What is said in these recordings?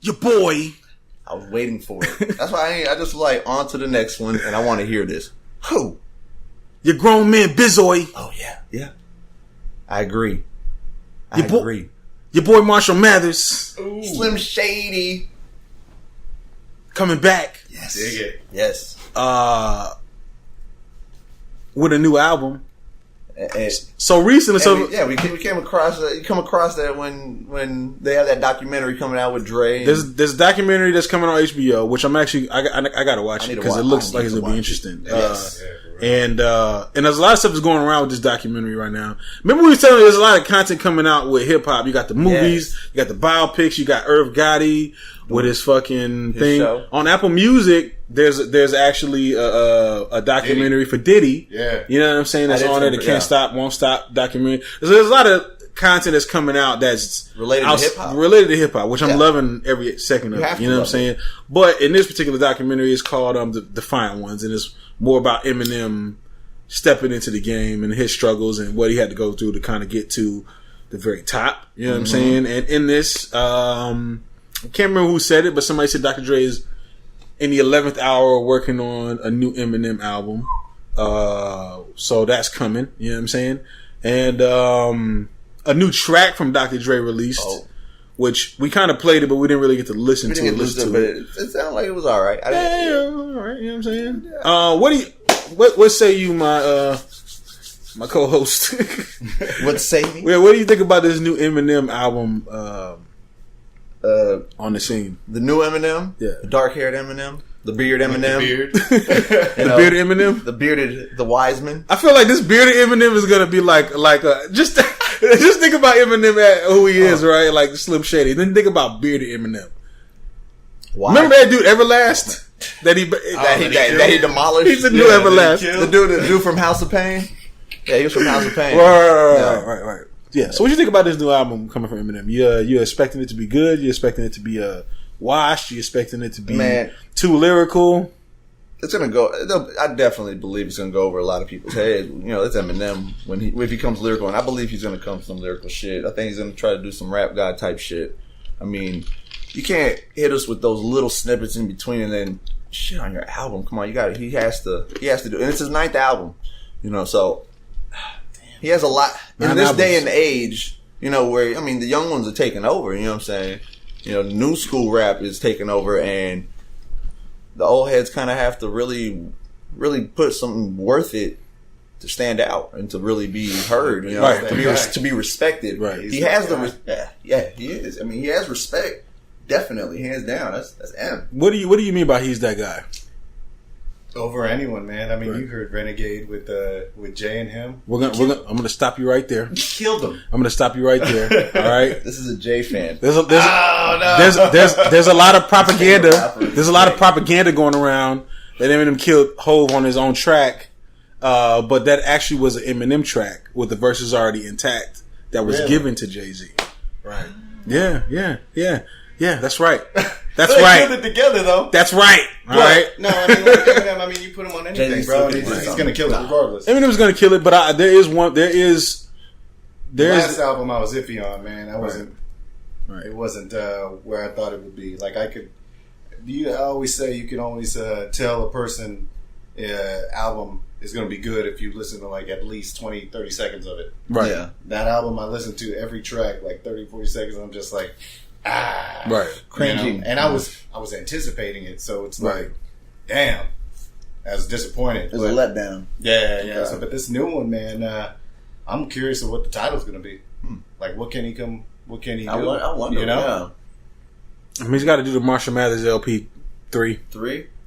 Your boy. I was waiting for it. That's why I just like on to the next one, and I want to hear this. Who? Your grown man Bizoy. Oh yeah. I agree. I agree. Your boy Marshall Mathers. Ooh. Slim Shady. Coming back. Yes. Dig it. Yes. With a new album. And so recently, we came across that. You come across that when they have that documentary coming out with Dre. There's a documentary that's coming on HBO, which I'm actually I gotta watch it because it looks like it's gonna be interesting. Yes. And there's a lot of stuff that's going around with this documentary right now. Remember we were telling you there's a lot of content coming out with hip hop. You got the movies, you got the biopics, you got Irv Gotti with his fucking thing show. On Apple Music. There's actually a documentary for Diddy. Yeah, you know what I'm saying? That's on there. The Can't Stop, Won't Stop documentary. So there's a lot of content that's coming out that's related to hip hop, which I'm loving every second of it. You know what I'm saying? But in this particular documentary, it's called the Defiant Ones, and it's more about Eminem stepping into the game and his struggles and what he had to go through to kind of get to the very top. You know what I'm saying? And in this, I can't remember who said it, but somebody said Dr. Dre is in the 11th hour working on a new Eminem album. So that's coming. You know what I'm saying? And a new track from Dr. Dre released, which we kind of played it, but we didn't really get to listen to it. It sounded like it was all right. All right. You know what I'm saying? What say you, my co-host? What say me? What do you think about this new Eminem album on the scene? The new Eminem? Yeah. The dark-haired Eminem? The beard Eminem? The bearded Eminem? The bearded, the Wiseman? I feel like this bearded Eminem is going to be like just think about Eminem at who he is, right? Like Slim Shady. Then think about bearded Eminem. Why? Remember that dude Everlast? That he demolished? He's the new Everlast. The dude from House of Pain? Yeah, he was from House of Pain. Right. Yeah. So what you think about this new album coming from Eminem? You expecting it to be good? You expecting it to be washed? You expecting it to be too lyrical? It's gonna go. I definitely believe it's gonna go over a lot of people's heads. You know, it's Eminem if he comes lyrical, and I believe he's gonna come some lyrical shit. I think he's gonna try to do some rap god type shit. I mean, you can't hit us with those little snippets in between and then shit on your album. Come on, he has to do, and it's his 9th album. You know, so he has a lot in this day and age. You know, where the young ones are taking over. You know what I'm saying? You know, new school rap is taking over, and the old heads kind of have to really, really put something worth it to stand out and to really be heard. You know, right. to be respected. Right. He has he is. I mean, he has respect. Definitely, hands down. That's M. What do you mean by he's that guy? Over anyone, man. I mean, you heard Renegade with Jay and him. I'm gonna stop you right there. He killed him. I'm gonna stop you right there. All right. This is a Jay fan. There's a lot of propaganda. There's a lot of propaganda going around that Eminem killed Hove on his own track, but that actually was an Eminem track with the verses already intact that was given to Jay-Z. Right. Yeah. That's right. That's so right. They killed it together, though. That's right. All right. No, I mean, like Eminem, you put him on anything, bro. He's going to kill it regardless. Eminem's going to kill it, but there is the last album I was iffy on, man. I wasn't. Right. It wasn't where I thought it would be. Like I always say you can always tell a person album is going to be good if you listen to like at least 20, 30 seconds of it. Right. Yeah. That album I listened to every track like 30, 40 seconds. And I'm just like. Right, cringy, you know? And I was anticipating it, so it's like, damn, I was disappointed. It's a letdown. Yeah. So, but this new one, man, I'm curious of what the title's going to be. Like, what can he do? I wonder. You know, I mean, he's got to do the Marshall Mathers LP 3.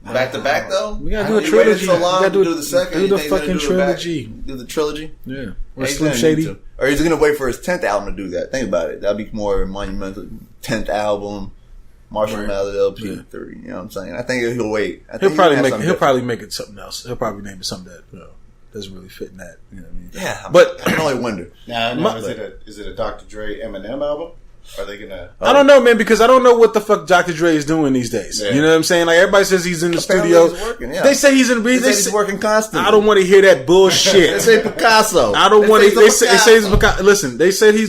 Back to back though. We gotta do a trilogy. So long we gotta do the second. Do the fucking trilogy. Do the trilogy. Yeah. Or Slim Shady. Or he's gonna wait for his 10th album to do that. Think about it. That'd be more monumental. 10th album, Marshall Mathers LP 3. You know what I'm saying? I think he'll wait. He'll probably make it something else. He'll probably name it something that doesn't really fit in that. You know what I mean? Yeah. But I can only wonder. Now, is it a Dr. Dre Eminem album? Are they gonna? I don't know, man, because I don't know what the fuck Dr. Dre is doing these days. Yeah. You know what I'm saying? Like everybody says he's in the studio. He's working, yeah. They say he's in. He's working constantly. I don't want to hear that bullshit. They say Picasso. I don't want to. They say he's Picasso. Listen, they said he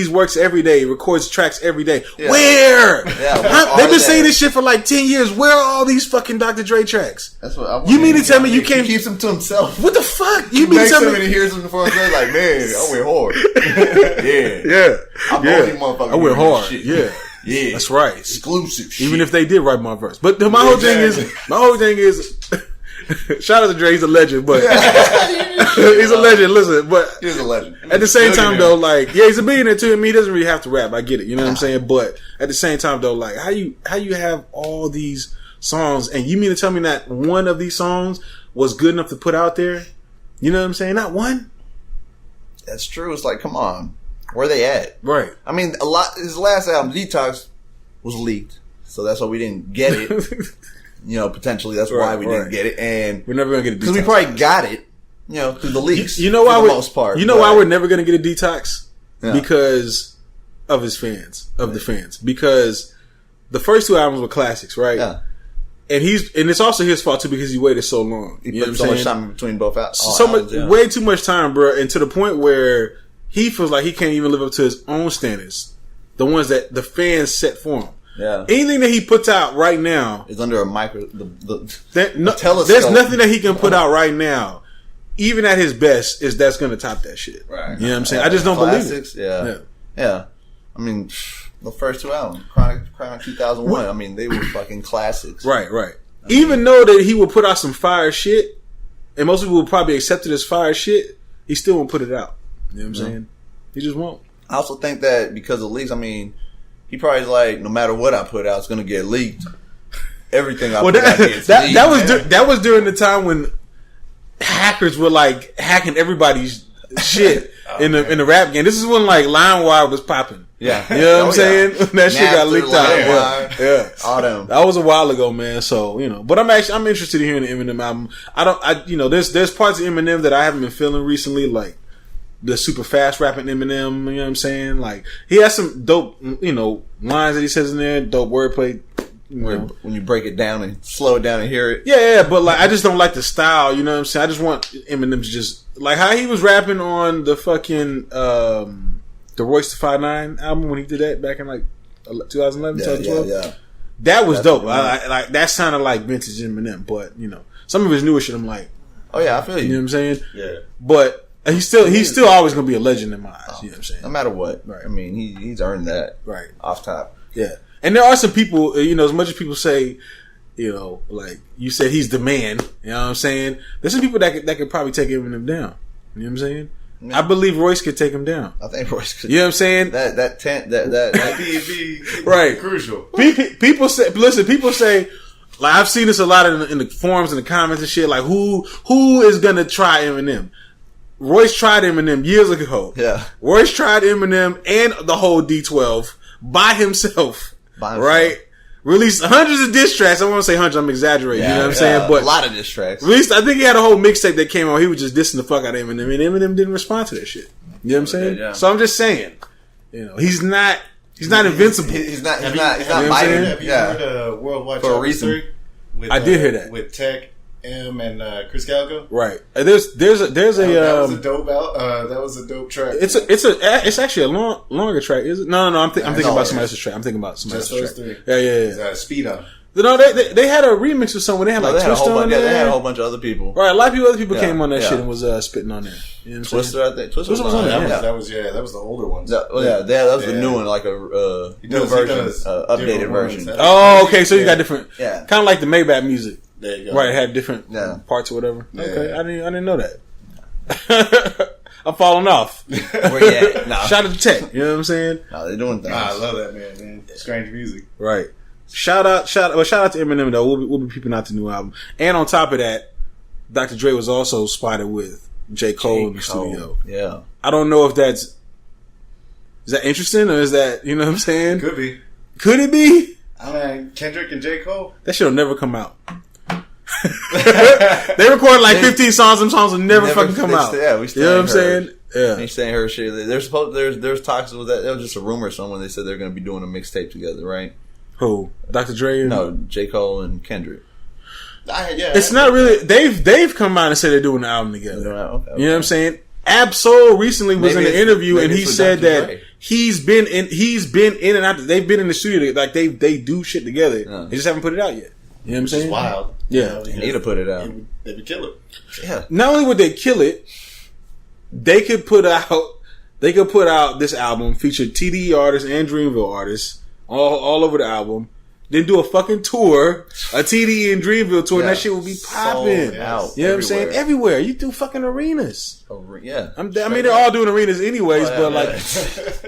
works every day, records tracks every day. Yeah. Where? Yeah, they've been saying this shit for like 10 years. Where are all these fucking Dr. Dre tracks? That's what I want. You mean to tell me you can't? He keeps them to himself. What the fuck? You mean to tell me? And he hears them before himself, like, man, I went hard. Yeah. I'm the only motherfucker. I went hard. Shit. Yeah, that's right. Exclusive. Even if they did write my verse, but my whole thing is, shout out to Dre. He's a legend, but he's a legend. Listen, but he's a legend. At the same time, though, like, yeah, he's a billionaire too. I mean, he doesn't really have to rap. I get it. You know what I'm saying? But at the same time, though, like, how you have all these songs, and you mean to tell me that one of these songs was good enough to put out there? You know what I'm saying? Not one. That's true. It's like, come on. Where they at? Right. I mean, his last album, Detox, was leaked. So that's why we didn't get it. Potentially that's why we didn't get it. And we're never going to get a Detox. Because we probably got it, through the leaks. You know why for the most part. You know why we're never going to get a Detox? Yeah. Because of his fans, the fans. Because the first two albums were classics, right? Yeah. And it's also his fault too because he waited so long. He put so much time in between both albums. Way too much time, bro. And to the point where he feels like he can't even live up to his own standards, the ones that the fans set for him. Yeah. Anything that he puts out right now is under a telescope. There's nothing that he can put out right now, even at his best, that's going to top that shit. Right. You know what I'm saying? I just don't believe it. Yeah. I mean, the first two albums, Chronic 2001. I mean, they were fucking classics. Right. Even though that he will put out some fire shit, and most people will probably accept it as fire shit, he still won't put it out. You know what I'm saying? He just won't. I also think that because of leaks, I mean, he probably is like, no matter what I put out, it's going to get leaked. Everything I put out gets leaked. That was during the time when hackers were like hacking everybody's shit in the rap game. This is when like LimeWire was popping. Yeah. You know what I'm saying? That shit got leaked out. Yeah. All them. That was a while ago, man. So, but I'm interested in hearing the Eminem album. There's parts of Eminem that I haven't been feeling recently, like the super fast rapping Eminem, you know what I'm saying? Like, he has some dope, lines that he says in there, dope wordplay. When you break it down and slow it down and hear it. Yeah, but like, I just don't like the style, you know what I'm saying? I just want Eminem to just, like how he was rapping on the fucking, the Royce da 5'9" album when he did that back in like 2011, 2012. Yeah. That was dope. I like that sounded like vintage Eminem, but some of his newer shit, I'm like, oh yeah, I feel you. You know what I'm saying? Yeah. But he's still always gonna be a legend in my eyes. You know what I'm saying? No matter what. Right. I mean, he's earned that. Right. Off top. Yeah. And there are some people, as much as people say, like you said, he's the man. You know what I'm saying? There's some people that could probably take Eminem down. You know what I'm saying? I believe Royce could take him down. I think Royce could. You know what I'm saying? That be right. Crucial. People say, like I've seen this a lot in the forums and the comments and shit. Like who is gonna try Eminem? Royce tried Eminem years ago. Yeah. Royce tried Eminem and the whole D12 by himself. Right? Released hundreds of diss tracks. I won't say hundreds, I'm exaggerating. You know what I'm saying? But a lot of diss tracks. Released, I think he had a whole mixtape that came out. He was just dissing the fuck out of Eminem, and Eminem didn't respond to that shit. You know what I'm saying? Yeah. So I'm just saying, he's not invincible. He's not biting. Have you heard Worldwide for a reason? I did hear that with Tech, M, and Chris Calico. Right. There's a that was a dope track. It's actually a longer track. Is it? No. I'm thinking about somebody else's track. I'm thinking about somebody else's track. Yeah. Speed Up. No, they had a remix with someone. They had Twister on there. They had a whole bunch of other people. Right, a lot of other people came on that shit and was spitting on there. You know what I'm Twister, I think. Twister was on there. That was the older ones. That was the new one, like a new version, updated version. Oh, okay. So you got different, kind of like the Maybach music. There you go. Right, it had different parts or whatever. Yeah. Okay, I didn't know that. I'm falling off. Shout out to Tech. You know what I'm saying? No, they're doing things. I love that man. Strange music. Right. Shout out to Eminem though. We'll be peeping out the new album. And on top of that, Dr. Dre was also spotted with J. Cole in the studio. Yeah. I don't know if is that interesting or is that, you know what I'm saying? Could be. Could it be? I mean, Kendrick and J. Cole? That shit'll never come out. They record like 15 songs, them songs will never fucking come out. We still you know what I'm saying? Yeah, ain't saying her shit. There's talks with that. That was just a rumor. Someone they said they're going to be doing a mixtape together, right? Who? Dr. Dre? No, J. Cole and Kendrick. It's not really. They've come out and said they're doing an album together. Okay. You know what I'm saying? Absol recently was in an interview and he said that he's been in and out. They've been in the studio, like they do shit together. They just haven't put it out yet. You know what I'm saying? It's wild. Yeah, they need to put it out. They would kill it. Yeah. Not only would they kill it, they could put out this album feature TDE artists and Dreamville artists all over the album. Then do a fucking tour, a TDE and Dreamville tour, and that shit will be popping. Out you know what I'm saying? Everywhere. You do fucking arenas. Yeah. I mean, they're all doing arenas anyways, but like,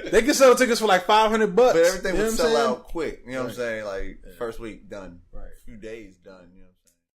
they can sell tickets for like $500. But everything would sell out quick. You know what I'm saying? Like, first week, done. Right. A few days, done. You know.